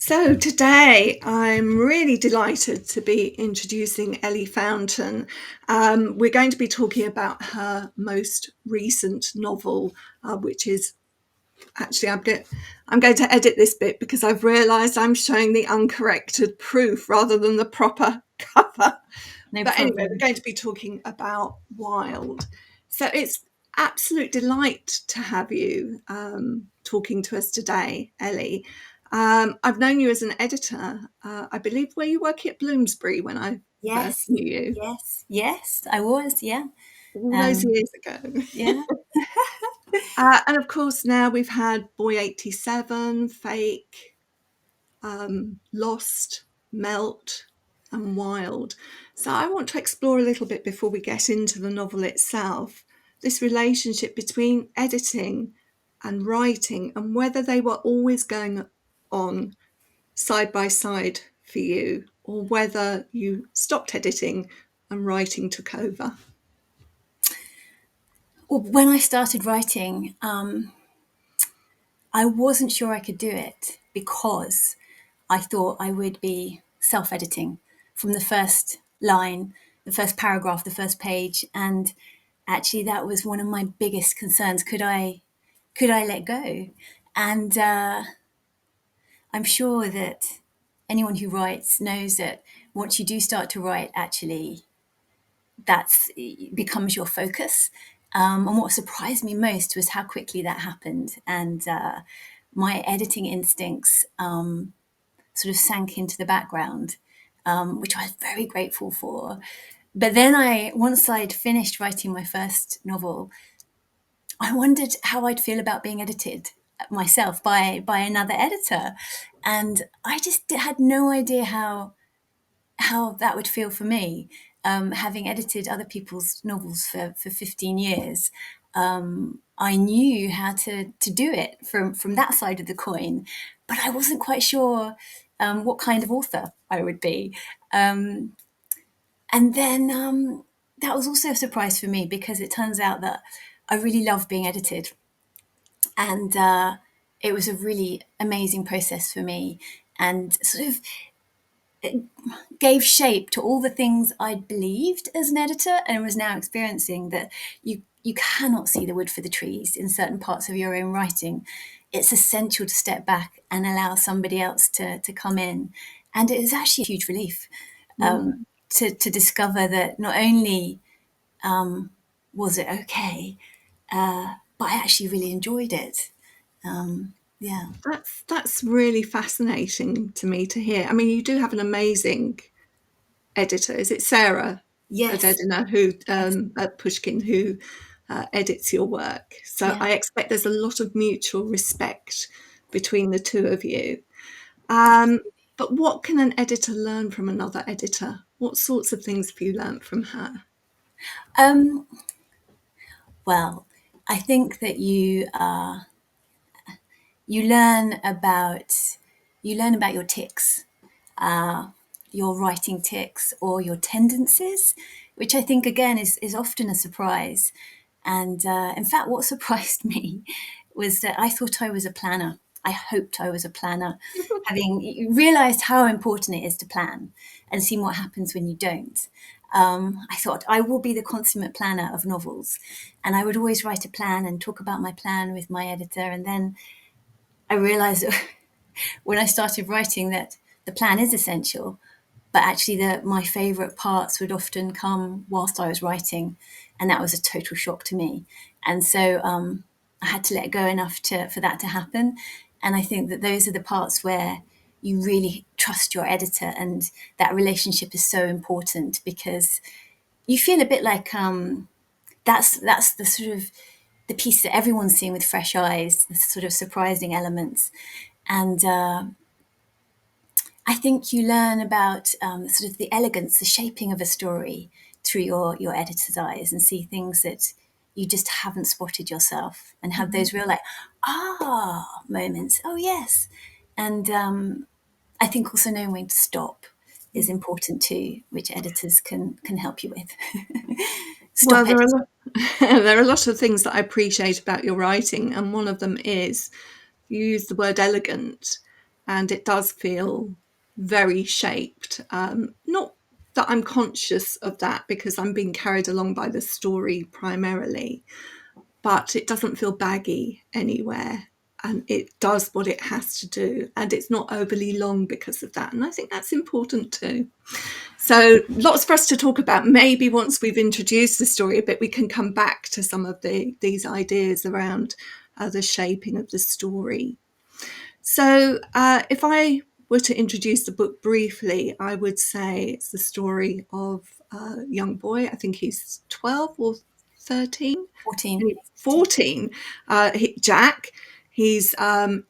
So today I'm really delighted to be introducing Ele Fountain. We're going to be talking about her most recent novel, which is actually I'm going to edit this bit because I've realised I'm showing the uncorrected proof rather than the proper cover. No But anyway, we're problem. going to be talking about Wild. So it's absolute delight to have you talking to us today, Ellie. I've known you as an editor. I believe were you working at Bloomsbury when I first Yes, knew you yes, I was, yeah. all those Um, years ago. yeah. And of course, now we've had Boy 87, Fake, Lost, Melt, and Wild. So I want to explore a little bit before we get into the novel itself, this relationship between editing and writing and whether they were always going on side by side for you or whether you stopped editing and writing took over. Well, when I started writing, I wasn't sure I could do it because I thought I would be self-editing from the first line, the first paragraph, the first page, and actually that was one of my biggest concerns. Could I let go? And I'm sure that anyone who writes knows that once you do start to write, actually, that's becomes your focus. And what surprised me most was how quickly that happened, and my editing instincts sort of sank into the background, which I was very grateful for. But then once I'd finished writing my first novel, I wondered how I'd feel about being edited myself by another editor, and I just had no idea how that would feel for me. Having edited other people's novels for 15 years, I knew how to do it from that side of the coin, but I wasn't quite sure what kind of author I would be. And then that was also a surprise for me because it turns out that I really love being edited. And it was a really amazing process for me and sort of gave shape to all the things I'd believed as an editor and was now experiencing that you cannot see the wood for the trees in certain parts of your own writing. It's essential to step back and allow somebody else to come in. And it was actually a huge relief Mm. to discover that not only was it okay, but I actually really enjoyed it. Yeah. That's really fascinating to me to hear. I mean, you do have an amazing editor. Is it Sarah at Yes. Edina who Yes. at Pushkin who edits your work? So Yeah. I expect there's a lot of mutual respect between the two of you. Um, but what can an editor learn from another editor? What sorts of things have you learned from her? Um, well, I think that you learn about you learn about your tics, your writing tics or your tendencies, which I think again is often a surprise. And in fact, what surprised me was that I thought I was a planner. I hoped I was a planner, having realized how important it is to plan and seeing what happens when you don't. I thought I will be the consummate planner of novels, and I would always write a plan and talk about my plan with my editor. And then I realized when I started writing that the plan is essential, but actually my favorite parts would often come whilst I was writing, and that was a total shock to me. And so I had to let go enough for that to happen. And I think that those are the parts where you really trust your editor, and that relationship is so important because you feel a bit like that's the sort of the piece that everyone's seeing with fresh eyes, the sort of surprising elements. And I think you learn about sort of the elegance, the shaping of a story through your editor's eyes, and see things that you just haven't spotted yourself, and have Mhm. those real like moments. Oh yes, and I think also knowing when to stop is important too, which editors can help you with. Well, Stop editing. there are a lot of things that I appreciate about your writing, and one of them is you use the word elegant. and it does feel very shaped. Not that I'm conscious of that because I'm being carried along by the story primarily, but it doesn't feel baggy anywhere. And it does what it has to do, and it's not overly long because of that. And I think that's important too. So lots for us to talk about. Maybe once we've introduced the story a bit, we can come back to some of these ideas around the shaping of the story. So if I were to introduce the book briefly, I would say it's the story of a young boy. I think he's 12 or 13. 14. 14. Jack. He's a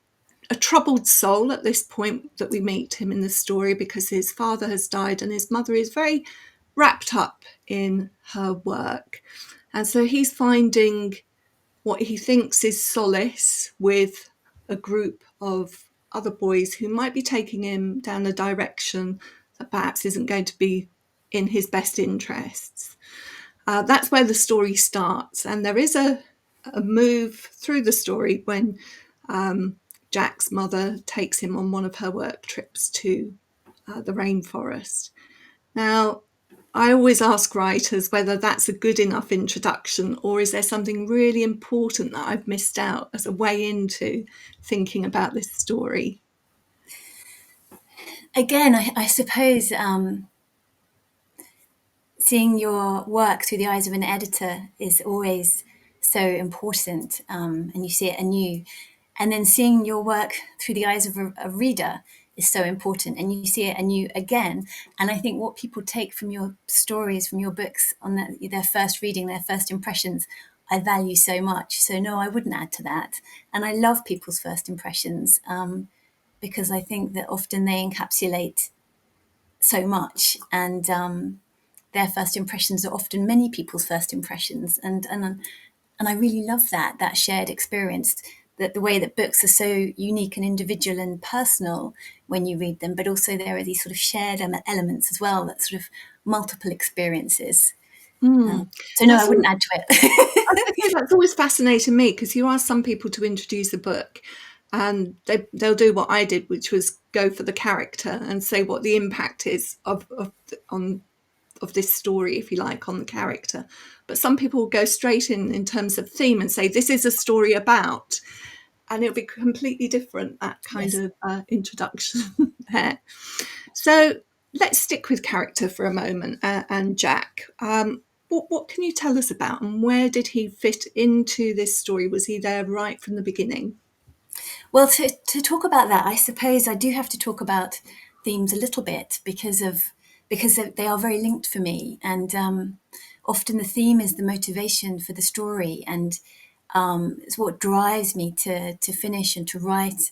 troubled soul at this point that we meet him in the story because his father has died and his mother is very wrapped up in her work. And so he's finding what he thinks is solace with a group of other boys who might be taking him down a direction that perhaps isn't going to be in his best interests. That's where the story starts. And there is a move through the story when Jack's mother takes him on one of her work trips to the rainforest. Now, I always ask writers whether that's a good enough introduction or is there something really important that I've missed out as a way into thinking about this story. Again, I suppose seeing your work through the eyes of an editor is always so important, and you see it anew. And then seeing your work through the eyes of a reader is so important, and you see it anew again. And I think what people take from your stories, from your books, on their first reading, their first impressions, I value so much. So no, I wouldn't add to that. And I love people's first impressions, because I think that often they encapsulate so much, and their first impressions are often many people's first impressions, and I really love that shared experience. That the way that books are so unique and individual and personal when you read them, but also there are these sort of shared elements as well, that sort of multiple experiences. So no, I That's wouldn't all, add to I it. think that's always fascinated me because you ask some people to introduce a book and they'll do what I did, which was go for the character and say what the impact is of this story, if you like, on the character. But some people will go straight in terms of theme and say, this is a story about, and it'll be completely different, that kind Yes. of introduction there. So let's stick with character for a moment and Jack. What can you tell us about and where did he fit into this story? Was he there right from the beginning? Well, to talk about that, I suppose I do have to talk about themes a little bit because they are very linked for me, and often the theme is the motivation for the story, and it's what drives me to finish and to write.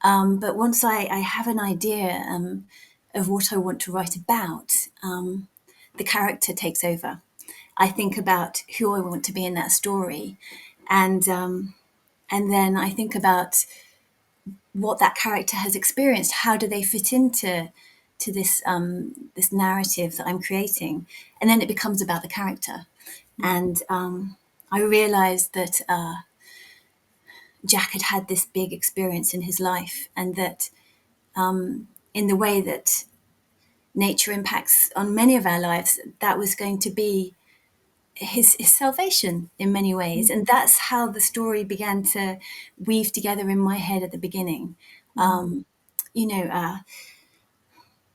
But once I have an idea of what I want to write about, the character takes over. I think about who I want to be in that story, and then I think about what that character has experienced. How do they fit into this narrative that I'm creating? And then it becomes about the character. And I realized that Jack had had this big experience in his life, and that in the way that nature impacts on many of our lives, that was going to be his salvation in many ways. And that's how the story began to weave together in my head at the beginning. You know,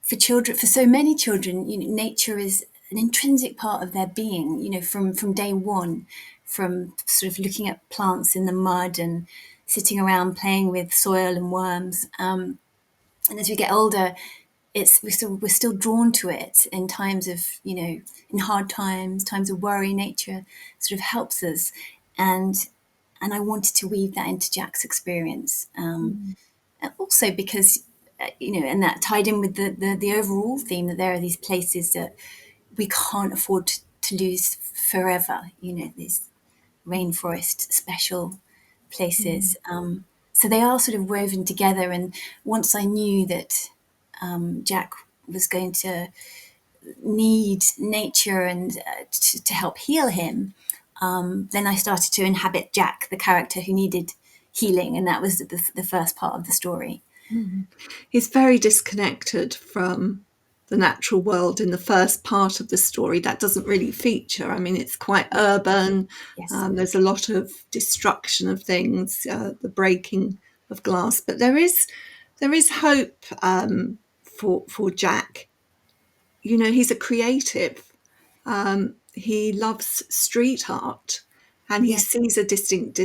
for children, for so many children, nature is an intrinsic part of their being. From day one, from sort of looking at plants in the mud and sitting around playing with soil and worms. And as we get older, we're still drawn to it in times of, in hard times, times of worry. Nature sort of helps us, and I wanted to weave that into Jack's experience, and also because and that tied in with the overall theme that there are these places that we can't afford to lose forever. These rainforest special places. So they are sort of woven together. And once I knew that Jack was going to need nature and to help heal him, then I started to inhabit Jack, the character who needed healing, and that was the first part of the story. He's very disconnected from the natural world in the first part of the story. That doesn't really feature. I mean, it's quite urban. Yes. There's a lot of destruction of things, the breaking of glass, but there is hope for Jack. You know, he's a creative. He loves street art, and he Yes. sees a distinct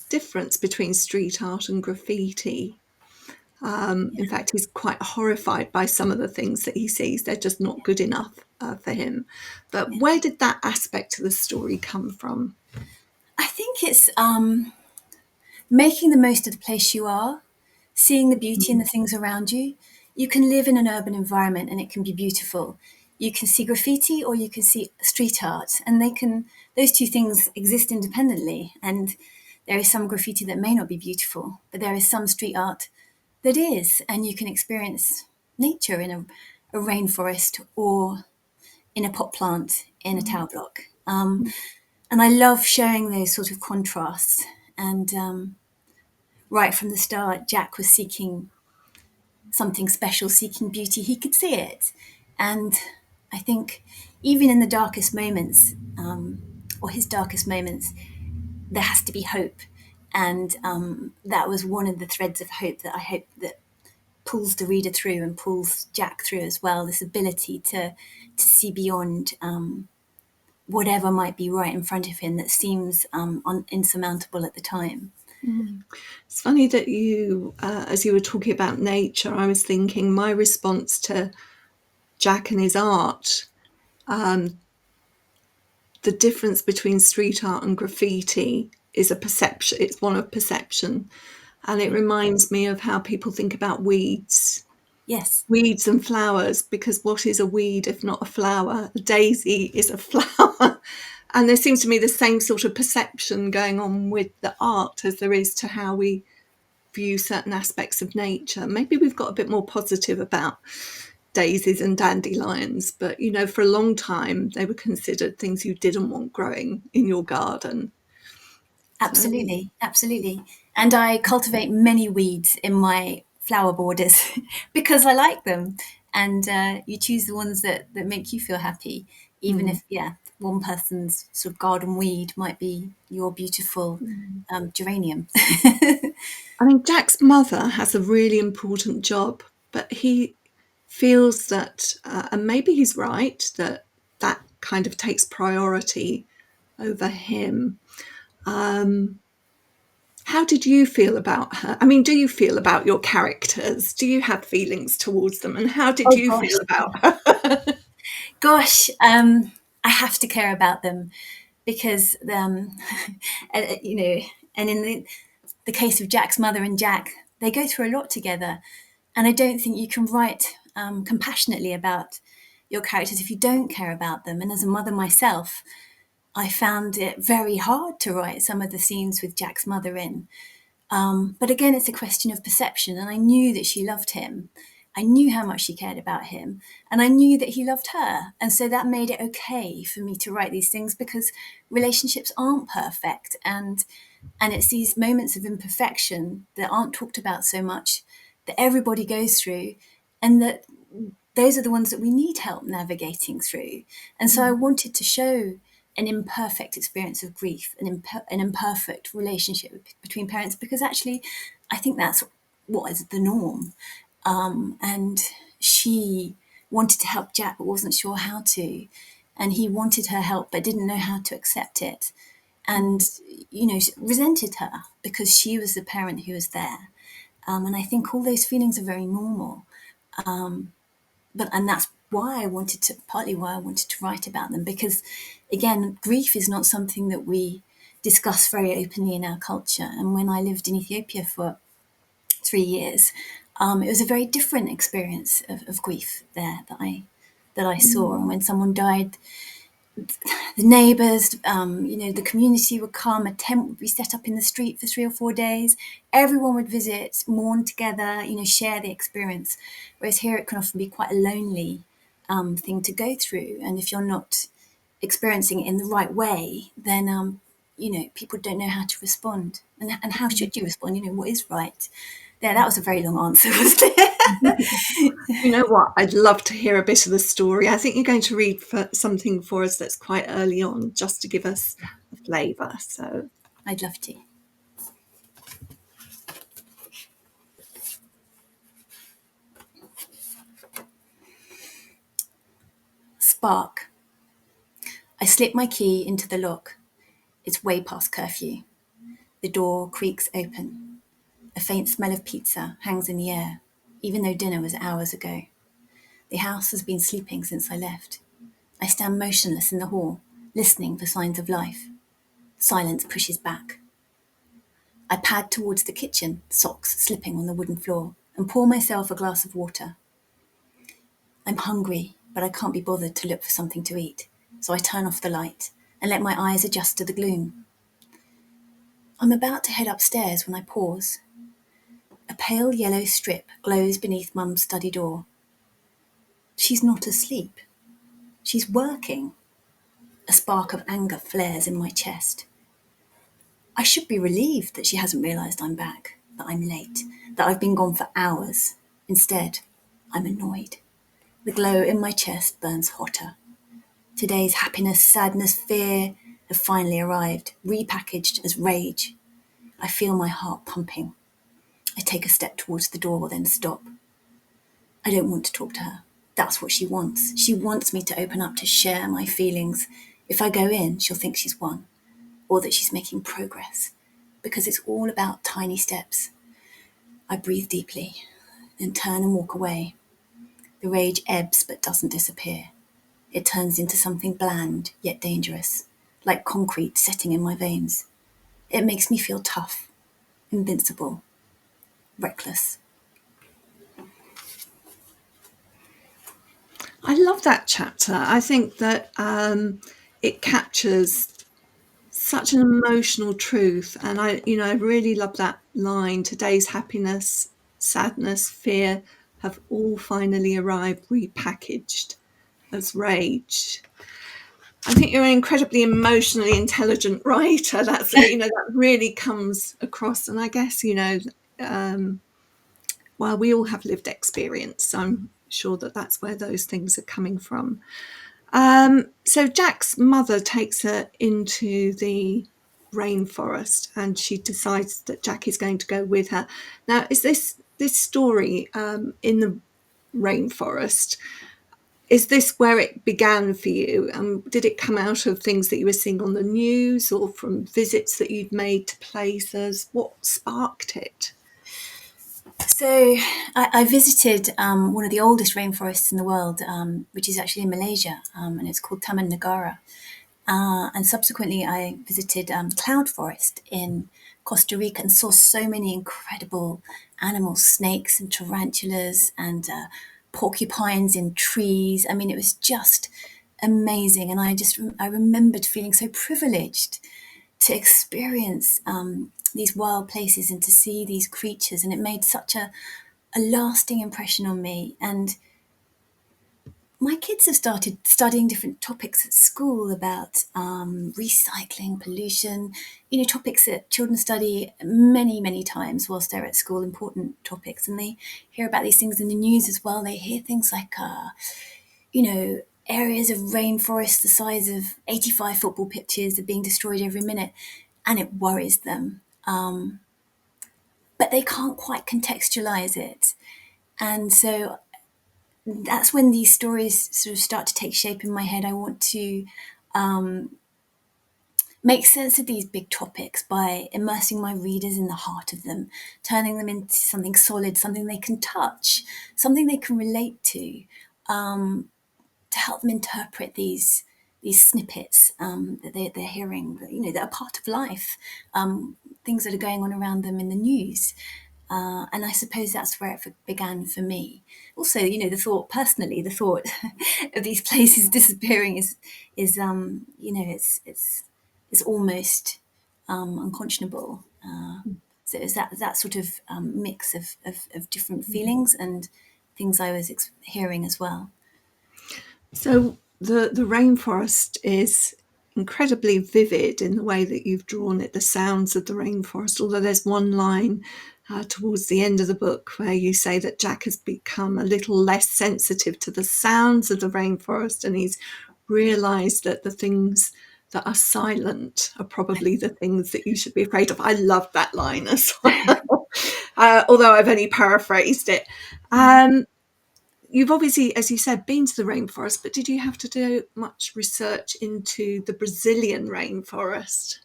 difference between street art and graffiti. In fact, he's quite horrified by some of the things that he sees. They're just not good enough for him. But Yeah. where did that aspect of the story come from? I think it's making the most of the place you are, seeing the beauty in the things around you. You can live in an urban environment and it can be beautiful. You can see graffiti or you can see street art, and those two things exist independently. And there is some graffiti that may not be beautiful, but there is some street art that is, and you can experience nature in a rainforest or in a pot plant in a tower block. And I love showing those sort of contrasts. And right from the start, Jack was seeking something special, seeking beauty. He could see it. And I think even in the darkest moments, or his darkest moments, there has to be hope. And that was one of the threads of hope that I hope that pulls the reader through and pulls Jack through as well. This ability to see beyond whatever might be right in front of him that seems insurmountable at the time. It's funny that as you were talking about nature, I was thinking my response to Jack and his art, the difference between street art and graffiti is a perception. It's one of perception. And it Yeah. reminds me of how people think about Yes. weeds and flowers, because what is a weed if not a flower? A daisy is a flower. And there seems to me the same sort of perception going on with the art as there is to how we view certain aspects of nature. Maybe we've got a bit more positive about daisies and dandelions, but you know, for a long time they were considered things you didn't want growing in your garden. So Absolutely, absolutely. And I cultivate many weeds in my flower borders because I like them. And you choose the ones that make you feel happy, even if, yeah, one person's sort of garden weed might be your beautiful geranium. I mean, Jack's mother has a really important job, but he feels that, and maybe he's right, that that kind of takes priority over him. How did you feel about her? I mean, do you feel about your characters? Do you have feelings towards them? And how did Oh you gosh, feel about her? gosh, I have to care about them because, you know, and in the case of Jack's mother and Jack, they go through a lot together. And I don't think you can write compassionately about your characters if you don't care about them. And as a mother myself, I found it very hard to write some of the scenes with Jack's mother in. But again, it's a question of perception. And I knew that she loved him. I knew how much she cared about him. And I knew that he loved her. And so that made it okay for me to write these things because relationships aren't perfect. And it's these moments of imperfection that aren't talked about so much that everybody goes through, and that those are the ones that we need help navigating through. And so I wanted to show an imperfect experience of grief, an imperfect relationship between parents, because actually I think that's what is the norm. And she wanted to help Jack but wasn't sure how to. And he wanted her help but didn't know how to accept it. And, you know, resented her because she was the parent who was there. And I think all those feelings are very normal. And that's why partly why I wanted to write about them, because again, grief is not something that we discuss very openly in our culture. And when I lived in Ethiopia for 3 years, it was a very different experience of grief there that I saw. And when someone died, the neighbours, you know, the community would come, a tent would be set up in the street for 3 or 4 days. Everyone would visit, mourn together, you know, share the experience. Whereas here it can often be quite a lonely thing to go through. And if you're not experiencing it in the right way, then, you know, people don't know how to respond. And how should you respond? You know, what is right? There, that was a very long answer, wasn't it? You know what? I'd love to hear a bit of the story. I think you're going to read something for us that's quite early on, just to give us a flavour. So, I'd love to. Spark. I slip my key into the lock. It's way past curfew. The door creaks open. A faint smell of pizza hangs in the air, even though dinner was hours ago. The house has been sleeping since I left. I stand motionless in the hall, listening for signs of life. Silence pushes back. I pad towards the kitchen, socks slipping on the wooden floor, and pour myself a glass of water. I'm hungry, but I can't be bothered to look for something to eat, so I turn off the light and let my eyes adjust to the gloom. I'm about to head upstairs when I pause. A pale yellow strip glows beneath Mum's study door. She's not asleep. She's working. A spark of anger flares in my chest. I should be relieved that she hasn't realised I'm back, that I'm late, that I've been gone for hours. Instead, I'm annoyed. The glow in my chest burns hotter. Today's happiness, sadness, fear have finally arrived, repackaged as rage. I feel my heart pumping. I take a step towards the door, then stop. I don't want to talk to her. That's what she wants. She wants me to open up, to share my feelings. If I go in, she'll think she's won, or that she's making progress, because it's all about tiny steps. I breathe deeply, then turn and walk away. The rage ebbs but doesn't disappear. It turns into something bland yet dangerous, like concrete setting in my veins. It makes me feel tough, invincible, reckless. I love that chapter. I think that it captures such an emotional truth, and I really love that line. Today's happiness, sadness, fear have all finally arrived, repackaged as rage. I think you're an incredibly emotionally intelligent writer. That's that really comes across, and I guess while we all have lived experience, I'm sure that that's where those things are coming from. So Jack's mother takes her into the rainforest, and she decides that Jack is going to go with her. Now, is this story in the rainforest? Is this where it began for you? Did it come out of things that you were seeing on the news, or from visits that you'd made to places? What sparked it? So I visited one of the oldest rainforests in the world, which is actually in Malaysia, and it's called Taman Negara. And subsequently, I visited cloud forest in Costa Rica and saw so many incredible animals, snakes and tarantulas and porcupines in trees. I mean, it was just amazing. And I remembered feeling so privileged to experience these wild places and to see these creatures. And it made such a lasting impression on me. And my kids have started studying different topics at school about recycling, pollution, topics that children study many, many times whilst they're at school, important topics. And they hear about these things in the news as well. They hear things like, areas of rainforest the size of 85 football pitches are being destroyed every minute, and it worries them. But they can't quite contextualize it. And so that's when these stories sort of start to take shape in my head. I want to make sense of these big topics by immersing my readers in the heart of them, turning them into something solid, something they can touch, something they can relate to help them interpret these snippets that they're hearing, that are part of life, things that are going on around them in the news. And I suppose that's where it began for me. Also, the thought of these places disappearing is it's almost unconscionable. So it's that sort of mix of different feelings and things I was hearing as well. So the rainforest is incredibly vivid in the way that you've drawn it, the sounds of the rainforest, although there's one line towards the end of the book, where you say that Jack has become a little less sensitive to the sounds of the rainforest, and he's realised that the things that are silent are probably the things that you should be afraid of. I love that line as well, although I've only paraphrased it. You've obviously, as you said, been to the rainforest, but did you have to do much research into the Brazilian rainforest?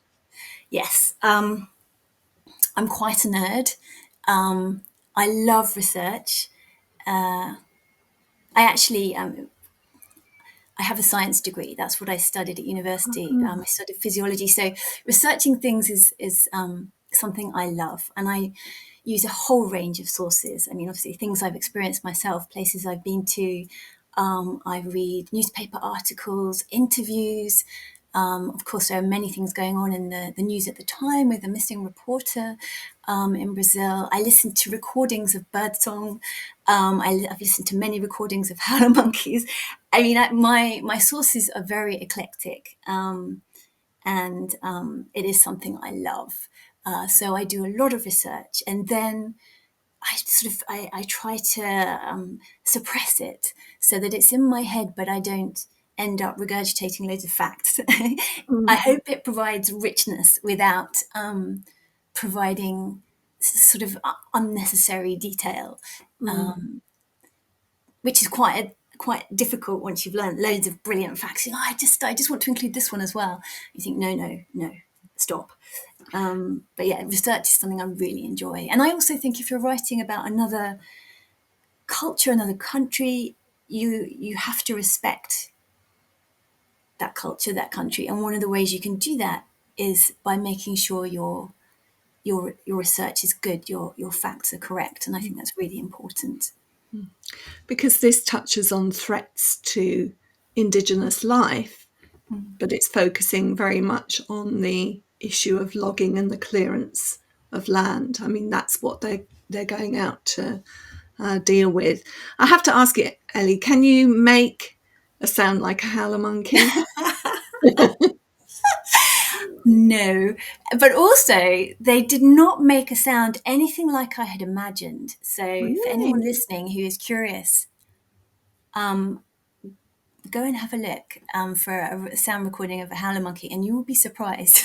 Yes, I'm quite a nerd. I love research. I actually I have a science degree. That's what I studied at university. I studied physiology. So researching things is something I love, and I use a whole range of sources. I mean, obviously, things I've experienced myself, places I've been to. I read newspaper articles, interviews. Of course, there are many things going on in the news at the time with a missing reporter in Brazil. I listen to recordings of birdsong. I've listened to many recordings of howler monkeys. I mean, my sources are very eclectic, and it is something I love. So I do a lot of research, and then I try to suppress it so that it's in my head, but I don't end up regurgitating loads of facts. I hope it provides richness without providing sort of unnecessary detail, which is quite difficult once you've learned loads of brilliant facts. You know, I just want to include this one as well. You think, no, stop. But yeah, research is something I really enjoy. And I also think if you're writing about another culture, another country, you have to respect that culture, that country. And one of the ways you can do that is by making sure your research is good, your facts are correct. And I think that's really important. Because this touches on threats to Indigenous life, but it's focusing very much on the issue of logging and the clearance of land. I mean, that's what they're going out to deal with. I have to ask you, Ellie, can you make a sound like a howler monkey? No, but also they did not make a sound anything like I had imagined. So for anyone Really? listening who is curious, go and have a look for a sound recording of a howler monkey, and you will be surprised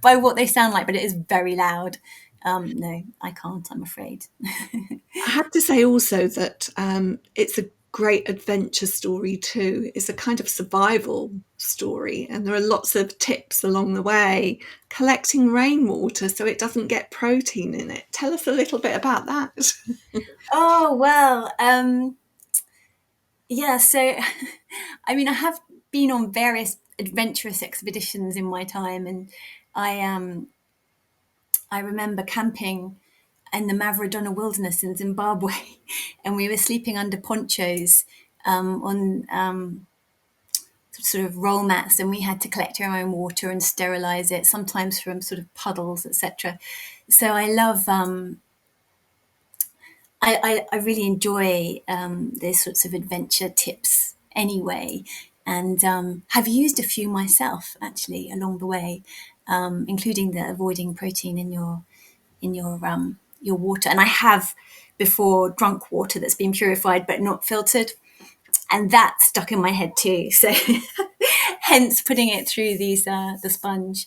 by what they sound like. But it is very loud. No, I can't, I'm afraid. I have to say also that it's a great adventure story too. It's a kind of survival story, and there are lots of tips along the way. Collecting rainwater so it doesn't get protein in it. Tell us a little bit about that. Oh, well, yeah, so I mean, I have been on various adventurous expeditions in my time, and I remember camping in the Mavrodona wilderness in Zimbabwe, and we were sleeping under ponchos on sort of roll mats, and we had to collect our own water and sterilize it, sometimes from sort of puddles, etc. So I love, I really enjoy these sorts of adventure tips anyway, and have used a few myself actually along the way, including the avoiding protein in your water. And I have before drunk water that's been purified but not filtered, and that stuck in my head too. So hence putting it through the sponge.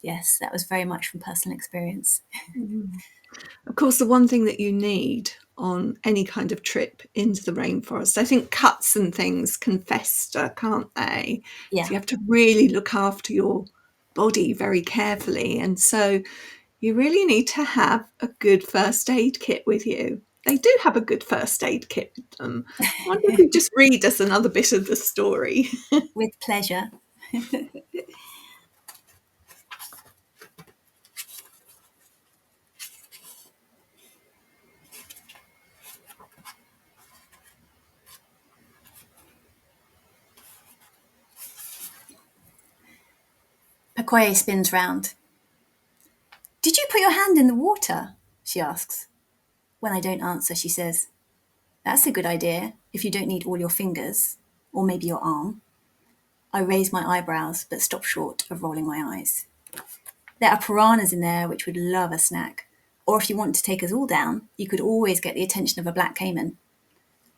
Yes, that was very much from personal experience. Of course, the one thing that you need on any kind of trip into the rainforest, I think cuts and things can fester, can't they? So Yeah, you have to really look after your body very carefully. And so you really need to have a good first aid kit with you. They do have a good first aid kit with them. I wonder if you just read us another bit of the story. with pleasure. Pakoye spins round. Did you put your hand in the water? She asks. When I don't answer, she says, that's a good idea if you don't need all your fingers, or maybe your arm. I raise my eyebrows, but stop short of rolling my eyes. There are piranhas in there which would love a snack, Or if you want to take us all down, you could always get the attention of a black caiman.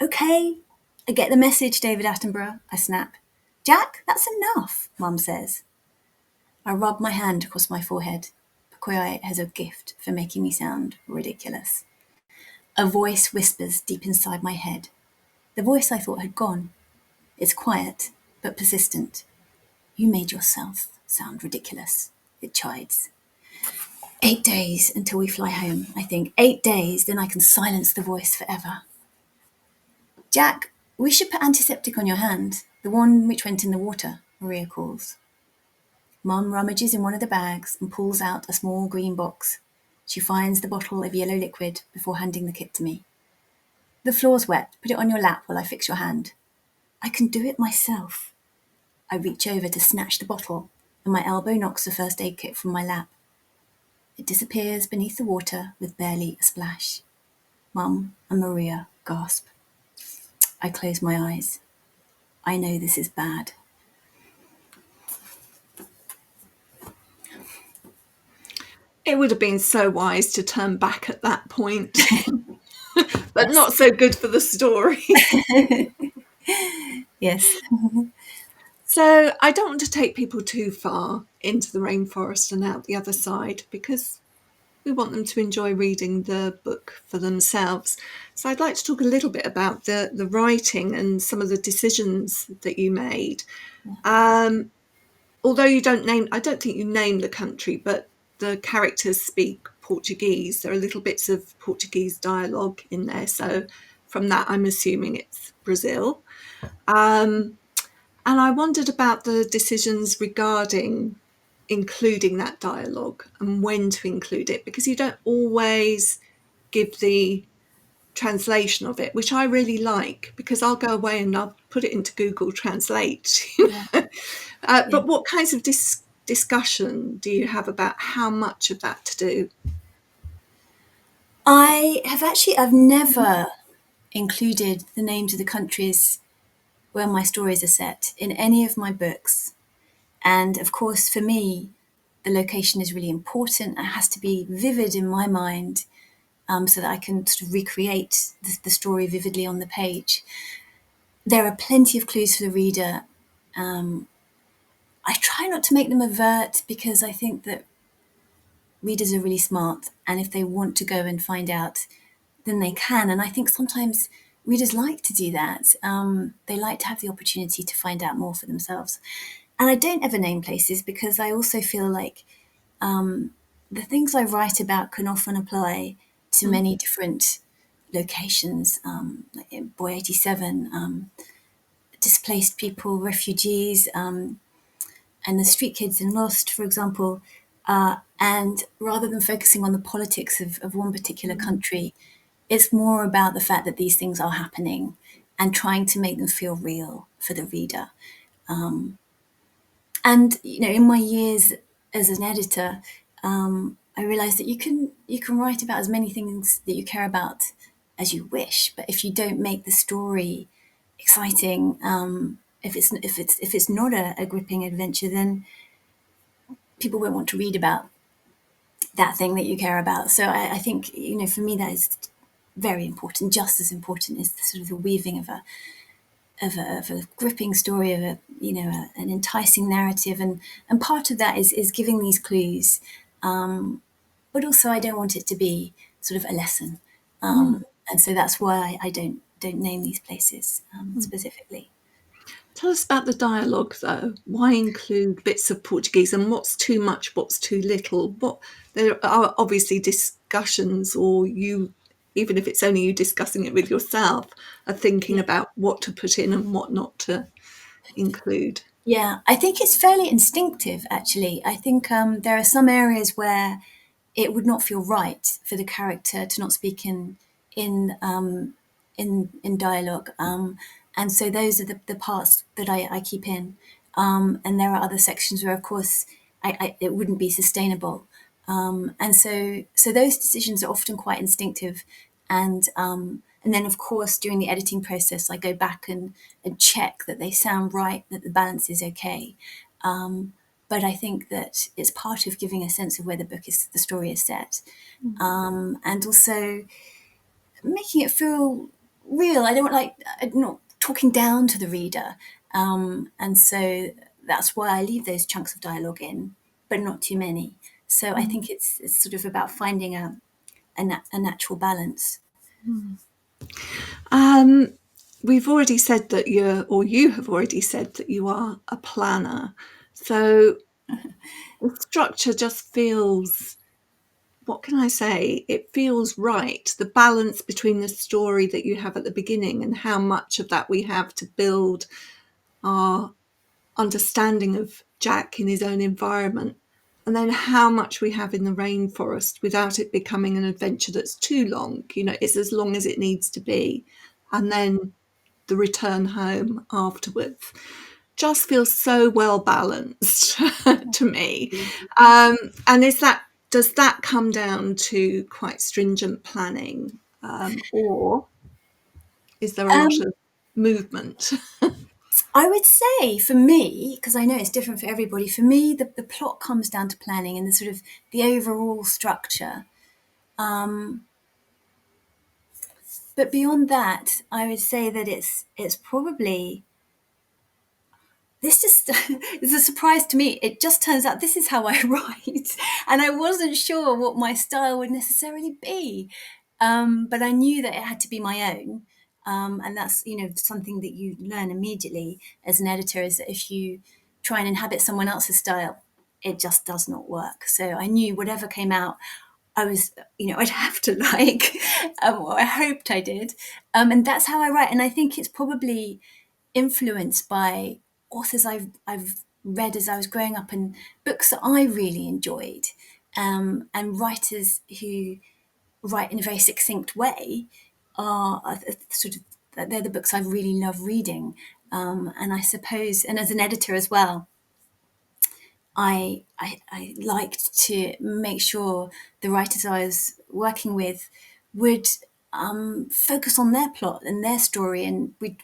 Okay, I get the message, David Attenborough, I snap. Jack, that's enough, Mum says. I rub my hand across my forehead. Pakoya has a gift for making me sound ridiculous. A voice whispers deep inside my head. The voice I thought had gone. It's quiet, but persistent. You made yourself sound ridiculous, it chides. 8 days until we fly home, I think. 8 days, then I can silence the voice forever. Jack, we should put antiseptic on your hand, the one which went in the water, Maria calls. Mum rummages in one of the bags and pulls out a small green box. She finds the bottle of yellow liquid before handing the kit to me. The floor's wet. Put it on your lap while I fix your hand. I can do it myself. I reach over to snatch the bottle, and my elbow knocks the first aid kit from my lap. It disappears beneath the water with barely a splash. Mum and Maria gasp. I close my eyes. I know this is bad. It would have been so wise to turn back at that point, but Yes. not so good for the story. Yes. So I don't want to take people too far into the rainforest and out the other side, because we want them to enjoy reading the book for themselves. So I'd like to talk a little bit about the writing and some of the decisions that you made. Although you don't name, I don't think you name the country, but the characters speak Portuguese. There are little bits of Portuguese dialogue in there. So from that, I'm assuming it's Brazil. And I wondered about the decisions regarding including that dialogue and when to include it, because you don't always give the translation of it, which I really like, because I'll go away and I'll put it into Google Translate. Yeah. But what kinds of discussion do you have about how much of that to do? I've never included the names of the countries where my stories are set in any of my books. And of course, for me, the location is really important. It has to be vivid in my mind, so that I can sort of recreate the story vividly on the page. There are plenty of clues for the reader. I try not to make them overt, because I think that readers are really smart, and if they want to go and find out, then they can. And I think sometimes readers like to do that. They like to have the opportunity to find out more for themselves. And I don't ever name places, because I also feel like the things I write about can often apply to many different locations. Like in Boy 87, displaced people, refugees, and the street kids in Lost, for example. And rather than focusing on the politics of one particular country, it's more about the fact that these things are happening and trying to make them feel real for the reader. And in my years as an editor, I realized that you can write about as many things that you care about as you wish, but if you don't make the story exciting, if it's not a gripping adventure, then people won't want to read about that thing that you care about. So I think for me that is very important. Just as important is the sort of the weaving of a gripping story, of an enticing narrative, and part of that is giving these clues, but also I don't want it to be sort of a lesson, and so that's why I don't name these places specifically. Tell us about the dialogue, though. Why include bits of Portuguese, and what's too much, what's too little? There are obviously discussions, or you, even if it's only you discussing it with yourself, are thinking Yeah. about what to put in and what not to include. Yeah, I think it's fairly instinctive, actually. I think there are some areas where it would not feel right for the character to not speak in in dialogue, and so those are the parts that I keep in. And there are other sections where, of course, it wouldn't be sustainable, and so those decisions are often quite instinctive, and then, of course, during the editing process, I go back and check that they sound right, that the balance is okay. but I think that it's part of giving a sense of where the story is set, and also making it feel real. I don't like I'm not talking down to the reader, and so that's why I leave those chunks of dialogue in, but not too many. So I think it's sort of about finding a natural balance. Um, we've already said that you have already said that you are a planner. So the structure just feels, what can I say? It feels right. The balance between the story that you have at the beginning and how much of that we have to build our understanding of Jack in his own environment, and then how much we have in the rainforest without it becoming an adventure that's too long. It's as long as it needs to be. And then the return home afterwards just feels so well balanced to me. And does that come down to quite stringent planning, or is there a lot Um, of movement? I would say for me, because I know it's different for everybody, for me, the plot comes down to planning and the sort of the overall structure. But beyond that, I would say that it's probably this just is a surprise to me. It just turns out this is how I write, and I wasn't sure what my style would necessarily be, but I knew that it had to be my own, and that's something that you learn immediately as an editor is that if you try and inhabit someone else's style, it just does not work. So I knew whatever came out, I was, I'd have to like, or I hoped I did, and that's how I write. And I think it's probably influenced by authors I've read as I was growing up and books that I really enjoyed, and writers who write in a very succinct way are sort of they're the books I really love reading, and I suppose, and as an editor as well, I liked to make sure the writers I was working with would focus on their plot and their story, and we'd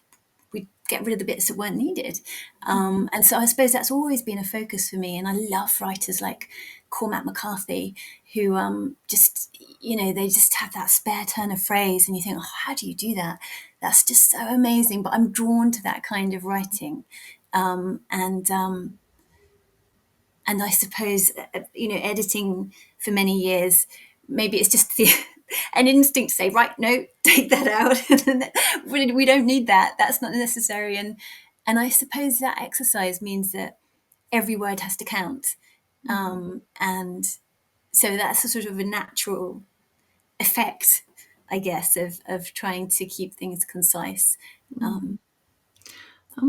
get rid of the bits that weren't needed. And so I suppose that's always been a focus for me. And I love writers like Cormac McCarthy, who just, they just have that spare turn of phrase. And you think, oh, how do you do that? That's just so amazing. But I'm drawn to that kind of writing. And I suppose, editing for many years, maybe it's just an instinct to say, right, no, take that out. We don't need that. That's not necessary. And I suppose that exercise means that every word has to count. And so that's a sort of a natural effect, I guess, of trying to keep things concise. And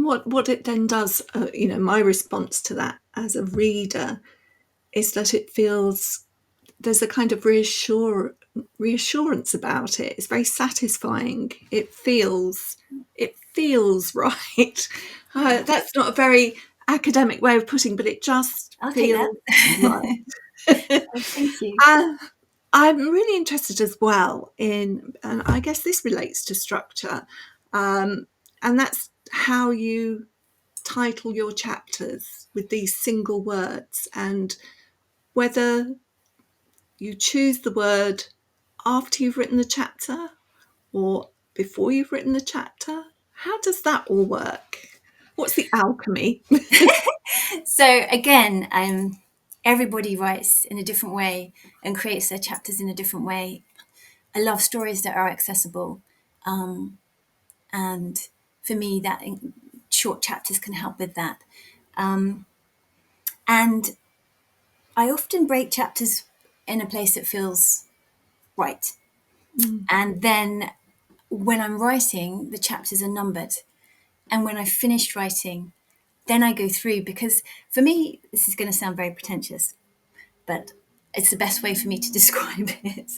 what it then does, my response to that as a reader is that it feels there's a kind of reassurance about it. It's very satisfying. It feels right. That's not a very academic way of putting, but it just I'll take that. feels right. Oh, thank you. And I'm really interested as well and I guess this relates to structure, and that's how you title your chapters with these single words, and whether you choose the word after you've written the chapter or before you've written the chapter. How does that all work? What's the alchemy? So again, everybody writes in a different way and creates their chapters in a different way. I love stories that are accessible, and for me, that short chapters can help with that. And I often break chapters in a place that feels right, and then when I'm writing, the chapters are numbered, and when I've finished writing, then I go through, because for me, this is going to sound very pretentious, but it's the best way for me to describe it.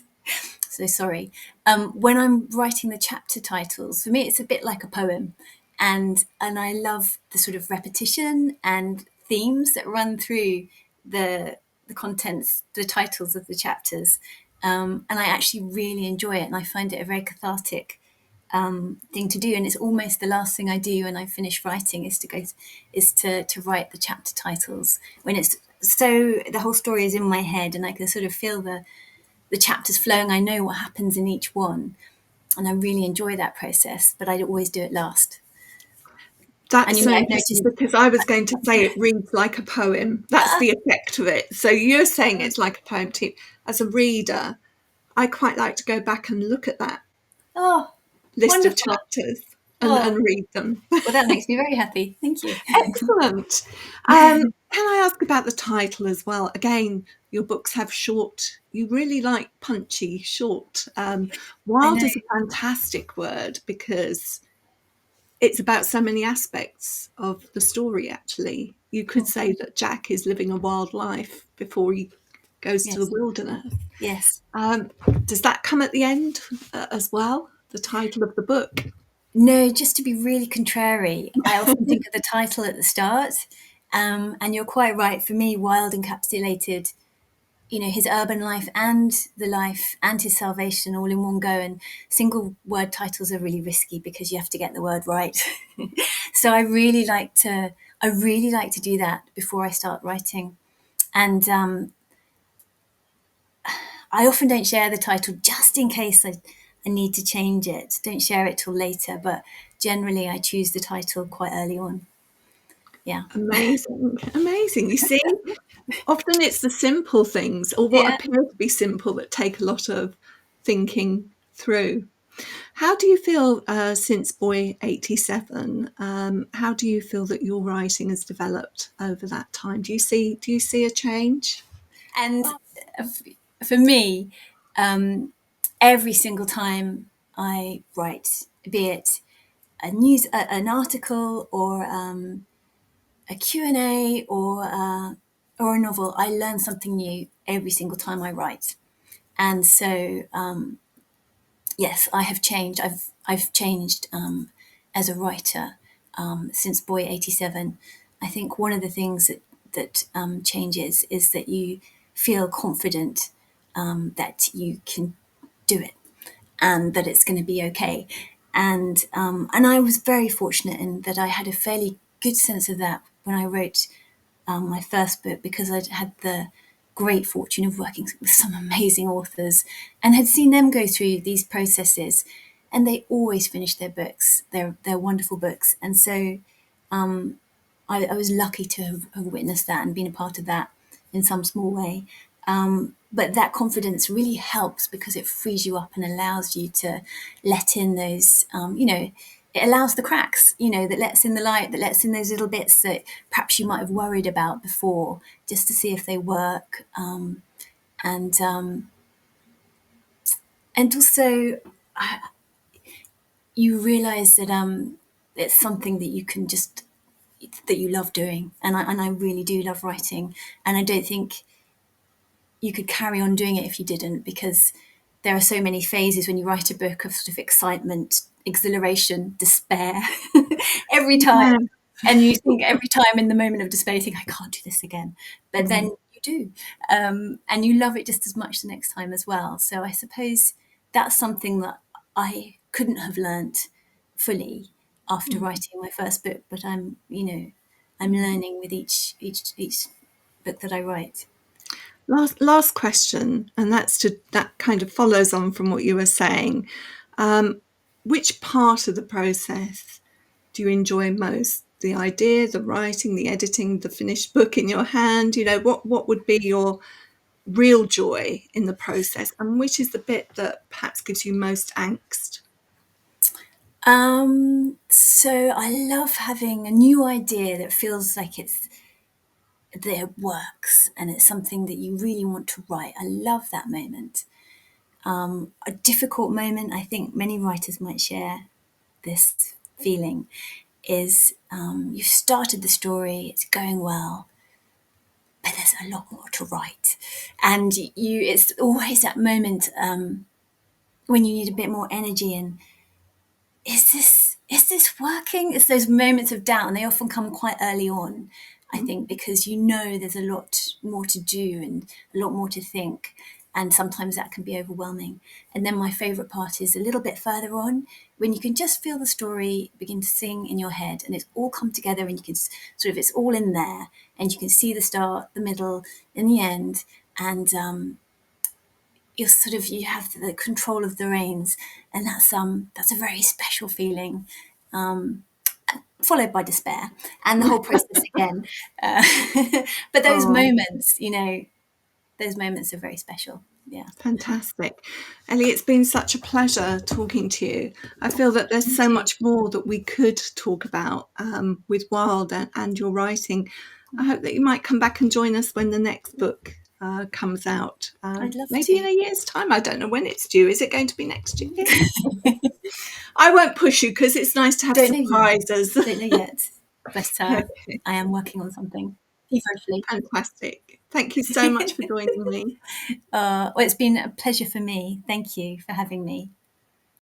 So sorry. When I'm writing the chapter titles, for me, it's a bit like a poem, and I love the sort of repetition and themes that run through the contents, the titles of the chapters, and I actually really enjoy it, and I find it a very cathartic thing to do, and it's almost the last thing I do when I finish writing is to write the chapter titles, when it's so the whole story is in my head and I can sort of feel the chapters flowing. I know what happens in each one, and I really enjoy that process, but I always do it last. And That's you so may have interesting, noticed. because I was going to say it reads like a poem. That's Ah, the effect of it. So you're saying it's like a poem too. As a reader, I quite like to go back and look at that oh, list of wonderful. chapters Oh, and read them. well, that makes me very happy. Thank you. Excellent. Can I ask about the title as well? Again, your books have short, you really like punchy, short. I know. Wild is a fantastic word because it's about so many aspects of the story, actually. You could say that Jack is living a wild life before he goes to the Yes. wilderness. Yes. Um, does that come at the end as well, the title of the book? No, just to be really contrary, I often think of the title at the start. And you're quite right. For me, Wilde encapsulated, his urban life and the life and his salvation all in one go. And single word titles are really risky because you have to get the word right. So I really like to do that before I start writing. And I often don't share the title just in case I need to change it. Don't share it till later, but generally I choose the title quite early on. Yeah. Amazing, amazing. You see, often it's the simple things, or what Yeah. appear to be simple, that take a lot of thinking through. How do you feel since Boy 87? How do you feel that your writing has developed over that time? Do you see a change? And for me, every single time I write, be it an article or a Q&A or a novel, I learn something new every single time I write. And so, yes, I have changed. I've changed as a writer since Boy 87. I think one of the things that changes is that you feel confident that you can do it and that it's going to be okay. And I was very fortunate in that I had a fairly good sense of that when I wrote my first book, because I'd had the great fortune of working with some amazing authors and had seen them go through these processes, and they always finish their books. They're wonderful books, and so I was lucky to have witnessed that and been a part of that in some small way. But that confidence really helps because it frees you up and allows you to let in those, it allows the cracks, that lets in the light, that lets in those little bits that perhaps you might have worried about before, just to see if they work. And and also you realize that it's something that you can just that you love doing, and I really do love writing, and I don't think you could carry on doing it if you didn't, because there are so many phases when you write a book of sort of excitement, exhilaration, despair every time. Yeah. And you think every time in the moment of despair, you think, I can't do this again. But then Mm. you do. And you love it just as much the next time as well. So I suppose that's something that I couldn't have learnt fully after writing my first book. But I'm learning with each book that I write. Last question, and that kind of follows on from what you were saying. Um, which part of the process do you enjoy most? The idea, the writing, the editing, the finished book in your hand? What would be your real joy in the process, and which is the bit that perhaps gives you most angst? So I love having a new idea that feels like that it works and it's something that you really want to write. I love that moment. A difficult moment, I think many writers might share this feeling, is you've started the story, it's going well, but there's a lot more to write. And it's always that moment when you need a bit more energy and is this working? It's those moments of doubt, and they often come quite early on, I think, because there's a lot more to do and a lot more to think. And sometimes that can be overwhelming. And then my favourite part is a little bit further on, when you can just feel the story begin to sing in your head, and it's all come together, and you can sort of, it's all in there, and you can see the start, the middle, and the end, and you're sort of, you have the control of the reins, and that's a very special feeling. Followed by despair and the whole process again. Uh, but those Oh, moments, those moments are very special. Yeah. fantastic. Ellie, it's been such a pleasure talking to you. I feel that there's Me so too. much more that we could talk about with Wild and your writing. I hope that you might come back and join us when the next book comes out. I'd love Maybe in to. a year's time. I don't know when it's due. Is it going to be next year? I won't push you because it's nice to have Don't know yet. surprises. Don't know yet. But Okay, I am working on something feverishly. fantastic. Thank you so much for joining me. Well, it's been a pleasure for me. Thank you for having me.